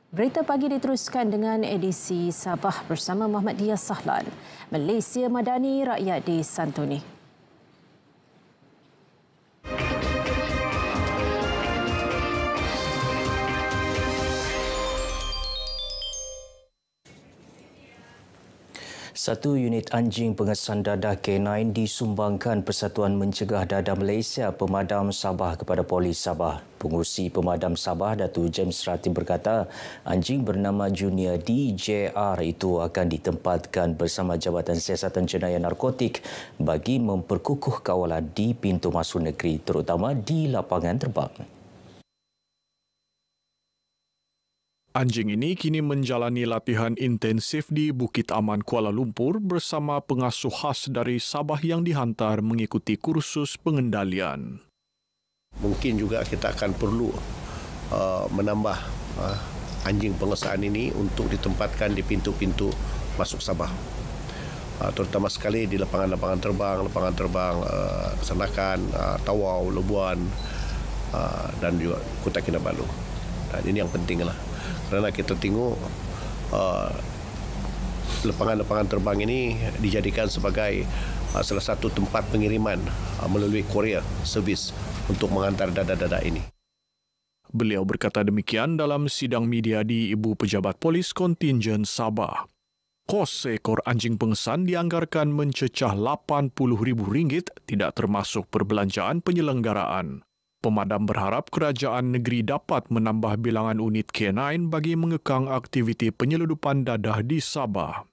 Berita pagi diteruskan dengan edisi Sabah bersama Muhammad Dia Sahlan. Malaysia Madani rakyat disantuni. Satu unit anjing pengesan dadah K9 disumbangkan Persatuan Mencegah Dadah Malaysia Pemadam Sabah kepada Polis Sabah. Pengurusi Pemadam Sabah, Datuk James Ratib berkata, anjing bernama Junior DJR itu akan ditempatkan bersama Jabatan Siasatan Jenayah Narkotik bagi memperkukuh kawalan di pintu masuk negeri, terutama di lapangan terbang. Anjing ini kini menjalani latihan intensif di Bukit Aman, Kuala Lumpur bersama pengasuh khas dari Sabah yang dihantar mengikuti kursus pengendalian. Mungkin juga kita akan perlu menambah anjing pengesahan ini untuk ditempatkan di pintu-pintu masuk Sabah. Terutama sekali di lapangan-lapangan terbang Sanakan, Tawau, Labuan dan juga Kota Kinabalu. Dan ini yang pentinglah. Kerana kita tengok lapangan-lapangan terbang ini dijadikan sebagai salah satu tempat pengiriman melalui Korea servis untuk menghantar dadah-dadah ini. Beliau berkata demikian dalam sidang media di Ibu Pejabat Polis Kontingen Sabah. Kos seekor anjing pengesan dianggarkan mencecah RM80,000, tidak termasuk perbelanjaan penyelenggaraan. Pemadam berharap kerajaan negeri dapat menambah bilangan unit K9 bagi mengekang aktiviti penyeludupan dadah di Sabah.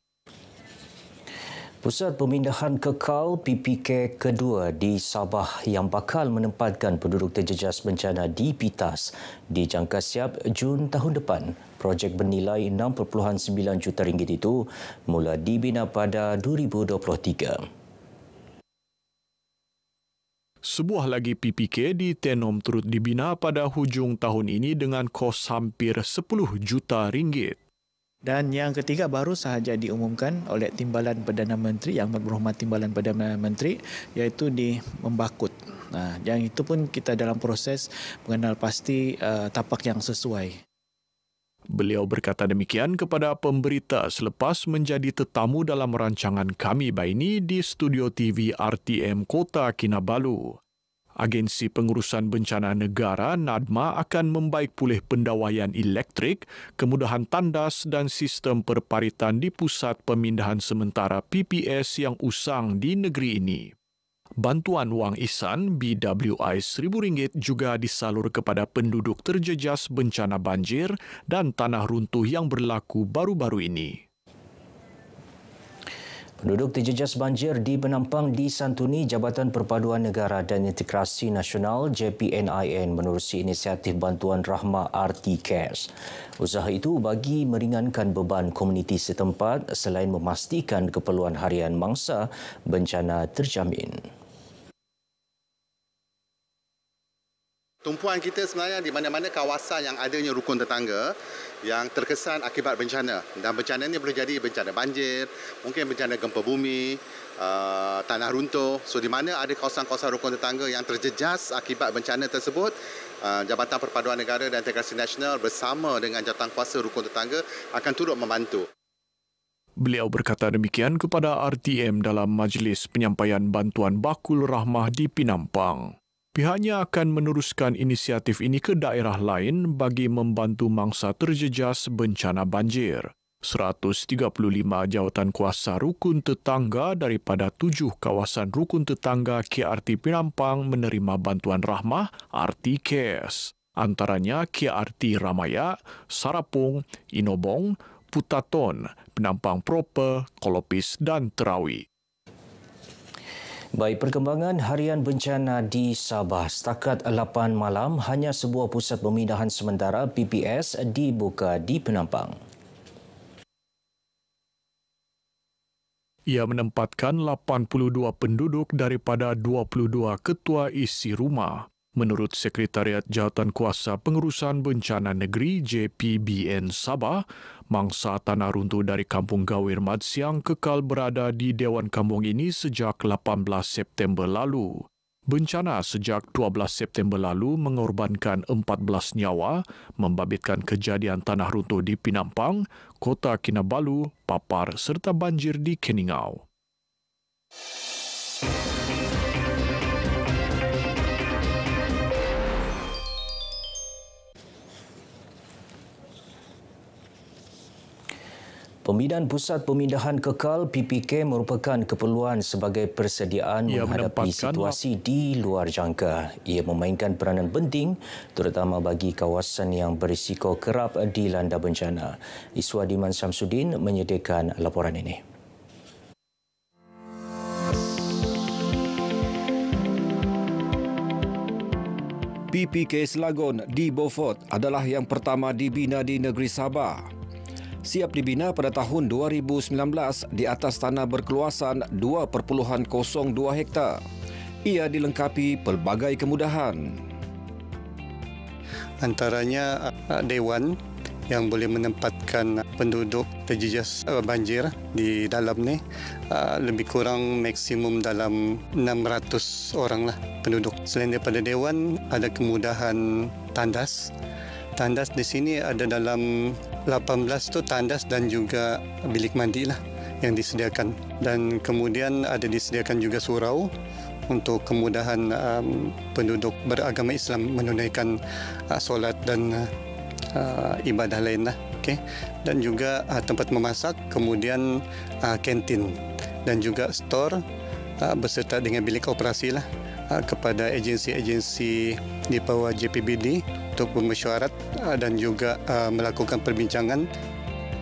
Pusat Pemindahan Kekal PPK kedua di Sabah yang bakal menempatkan penduduk terjejas bencana di PITAS dijangka siap Jun tahun depan. Projek bernilai RM6.9 juta itu mula dibina pada 2023. Sebuah lagi PPK di Tenom turut dibina pada hujung tahun ini dengan kos hampir RM10 juta. Dan yang ketiga baru sahaja diumumkan oleh Timbalan Perdana Menteri, Yang Berhormat Timbalan Perdana Menteri, iaitu di Membakut. Yang itu pun kita dalam proses mengenal pasti tapak yang sesuai. Beliau berkata demikian kepada pemberita selepas menjadi tetamu dalam rancangan Kami Baini di studio TV RTM Kota Kinabalu. Agensi Pengurusan Bencana Negara NADMA akan membaik pulih pendawaian elektrik, kemudahan tandas dan sistem perparitan di Pusat Pemindahan Sementara PPS yang usang di negeri ini. Bantuan wang ihsan BWI RM1,000 juga disalur kepada penduduk terjejas bencana banjir dan tanah runtuh yang berlaku baru-baru ini. Penduduk terjejas banjir di Penampang disantuni Jabatan Perpaduan Negara dan Integrasi Nasional JPNIN menerusi inisiatif bantuan rahmah RT Cares. Usaha itu bagi meringankan beban komuniti setempat selain memastikan keperluan harian mangsa bencana terjamin. Tumpuan kita sebenarnya di mana-mana kawasan yang adanya rukun tetangga yang terkesan akibat bencana. Dan bencana ini boleh jadi bencana banjir, mungkin bencana gempa bumi, tanah runtuh. So di mana ada kawasan-kawasan rukun tetangga yang terjejas akibat bencana tersebut, Jabatan Perpaduan Negara dan Integrasi Nasional bersama dengan jawatankuasa rukun tetangga akan turut membantu. Beliau berkata demikian kepada RTM dalam majlis penyampaian bantuan bakul rahmah di Penampang. Pihaknya akan meneruskan inisiatif ini ke daerah lain bagi membantu mangsa terjejas bencana banjir. 135 jawatan kuasa rukun tetangga daripada 7 kawasan rukun tetangga KRT Penampang menerima bantuan rahmah RT Cares. Antaranya KRT Ramaya, Sarapung, Inobong, Putaton, Penampang Proper, Kolopis dan Terawi. Baik, perkembangan harian bencana di Sabah. Setakat 8 malam, hanya sebuah pusat pemindahan sementara PPS dibuka di Penampang. Ia menempatkan 82 penduduk daripada 22 ketua isi rumah. Menurut Sekretariat Jawatankuasa Pengurusan Bencana Negeri JPBN Sabah, mangsa tanah runtuh dari Kampung Gawir Madsiang kekal berada di Dewan Kampung ini sejak 18 September lalu. Bencana sejak 12 September lalu mengorbankan 14 nyawa, membabitkan kejadian tanah runtuh di Penampang, Kota Kinabalu, Papar serta banjir di Keningau. Pembinaan Pusat Pemindahan Kekal PPK merupakan keperluan sebagai persediaan menghadapi situasi di luar jangka. Ia memainkan peranan penting terutama bagi kawasan yang berisiko kerap dilanda bencana. Iswadiman Syamsuddin menyediakan laporan ini. PPK Selagón di Beaufort adalah yang pertama dibina di negeri Sabah. Siap dibina pada tahun 2019 di atas tanah berkeluasan 2.02 hektar. Ia dilengkapi pelbagai kemudahan. Antaranya dewan yang boleh menempatkan penduduk terjejas banjir di dalam ni, lebih kurang maksimum dalam 600 orang lah penduduk. Selain daripada dewan, ada kemudahan tandas. Tandas di sini ada dalam 18 tu tandas dan juga bilik mandi lah yang disediakan. Dan kemudian ada disediakan juga surau untuk kemudahan penduduk beragama Islam menunaikan solat dan ibadah lain lah. Okay. Dan juga tempat memasak, kemudian kantin dan juga store beserta dengan bilik operasi lah kepada agensi-agensi di bawah JPBD untuk bermesyuarat dan juga melakukan perbincangan.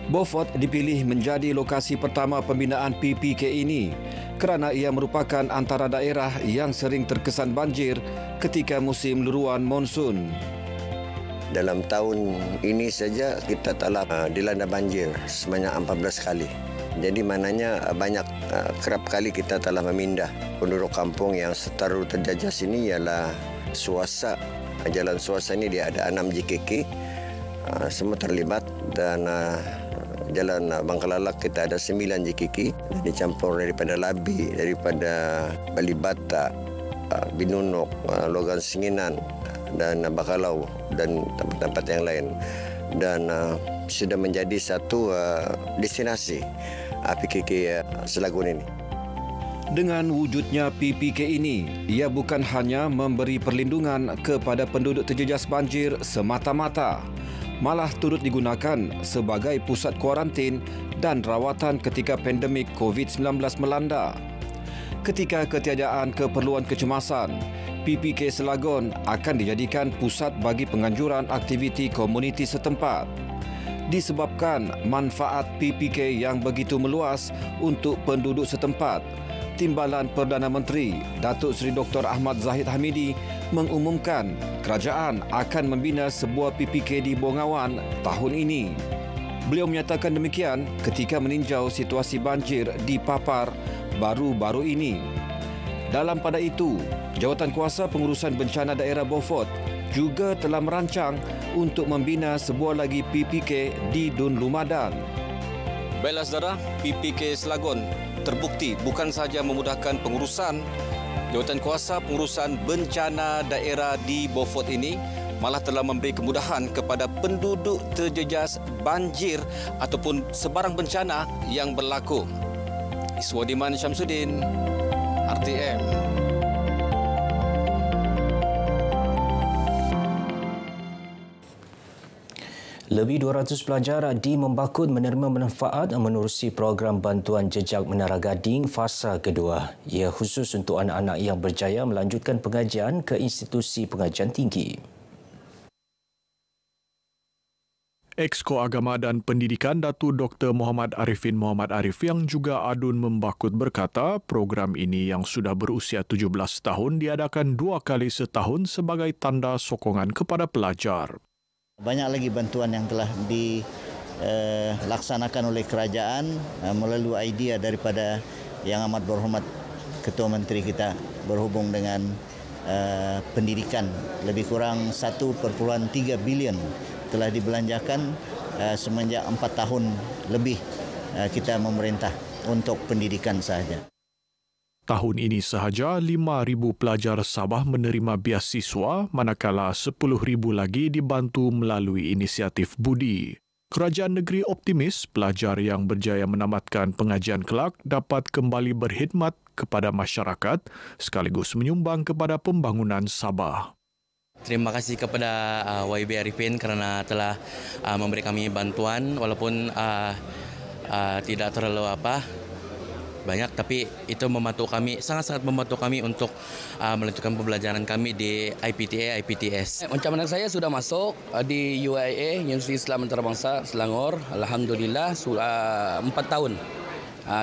Beaufort dipilih menjadi lokasi pertama pembinaan PPK ini kerana ia merupakan antara daerah yang sering terkesan banjir ketika musim luruan monsun. Dalam tahun ini saja kita telah dilanda banjir sebanyak 14 kali. Jadi maknanya kerap kali kita telah memindah penduduk kampung yang setaru terjejas ini ialah Suasa. Jalan Suasa ini dia ada 6 JKK, semua terlibat, dan jalan Bangkalalak kita ada 9 JKK, dan dicampur daripada Labi, daripada Balibata, Binunuk, Logan Singinan dan Bakalau dan tempat-tempat yang lain. Dan sudah menjadi satu destinasi PPK Selagón ini. Dengan wujudnya PPK ini, ia bukan hanya memberi perlindungan kepada penduduk terjejas banjir semata-mata, malah turut digunakan sebagai pusat kuarantin dan rawatan ketika pandemik COVID-19 melanda. Ketika ketiadaan keperluan kecemasan, PPK Selagón akan dijadikan pusat bagi penganjuran aktiviti komuniti setempat. Disebabkan manfaat PPK yang begitu meluas untuk penduduk setempat, Timbalan Perdana Menteri Datuk Seri Dr. Ahmad Zahid Hamidi mengumumkan kerajaan akan membina sebuah PPK di Bongawan tahun ini. Beliau menyatakan demikian ketika meninjau situasi banjir di Papar baru-baru ini. Dalam pada itu, Jawatankuasa Pengurusan Bencana Daerah Beaufort juga telah merancang untuk membina sebuah lagi PPK di Dun Lumadan. Baiklah saudara, PPK Selagón terbukti bukan sahaja memudahkan pengurusan Jawatankuasa Pengurusan Bencana Daerah di Beaufort ini, malah telah memberi kemudahan kepada penduduk terjejas banjir ataupun sebarang bencana yang berlaku. Iswadiman Syamsuddin, RTM. Lebih 200 pelajar di Membakut menerima manfaat menerusi program bantuan jejak menara gading fasa kedua. Ia khusus untuk anak-anak yang berjaya melanjutkan pengajian ke institusi pengajian tinggi. Exko Agama dan Pendidikan Datuk Dr. Muhammad Arifin Muhammad Arif yang juga adun Membakut berkata program ini yang sudah berusia 17 tahun diadakan 2 kali setahun sebagai tanda sokongan kepada pelajar. Banyak lagi bantuan yang telah dilaksanakan oleh kerajaan melalui idea daripada Yang Amat Berhormat Ketua Menteri kita berhubung dengan pendidikan. Lebih kurang 1.3 bilion telah dibelanjakan semenjak 4 tahun lebih kita memerintah untuk pendidikan sahaja. Tahun ini sahaja 5,000 pelajar Sabah menerima beasiswa, manakala 10,000 lagi dibantu melalui inisiatif Budi. Kerajaan negeri optimis pelajar yang berjaya menamatkan pengajian kelak dapat kembali berkhidmat kepada masyarakat sekaligus menyumbang kepada pembangunan Sabah. Terima kasih kepada YB Arifin kerana telah memberi kami bantuan walaupun tidak terlalu banyak, tapi itu membantu kami, sangat-sangat membantu kami untuk melanjutkan pembelajaran kami di IPTA, IPTS. Pencalonan saya sudah masuk di UIA, Universiti Islam Antarabangsa Selangor. Alhamdulillah, 4 tahun.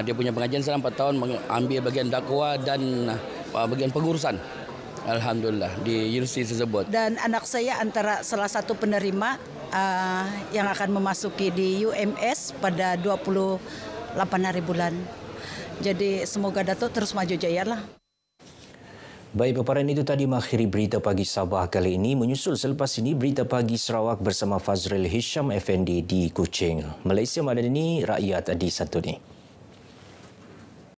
Dia punya pengajian selama 4 tahun, mengambil bagian dakwah dan bagian pengurusan. Alhamdulillah, di universiti tersebut. Dan anak saya antara salah satu penerima yang akan memasuki di UMS pada 28 hari bulan. Jadi semoga Datuk terus maju jaya lah. Baik, paparan itu tadi mengakhiri Berita Pagi Sabah kali ini. Menyusul selepas ini Berita Pagi Sarawak bersama Fazril Hisham Effendi di Kuching. Malaysia Madani, rakyat di Santuni.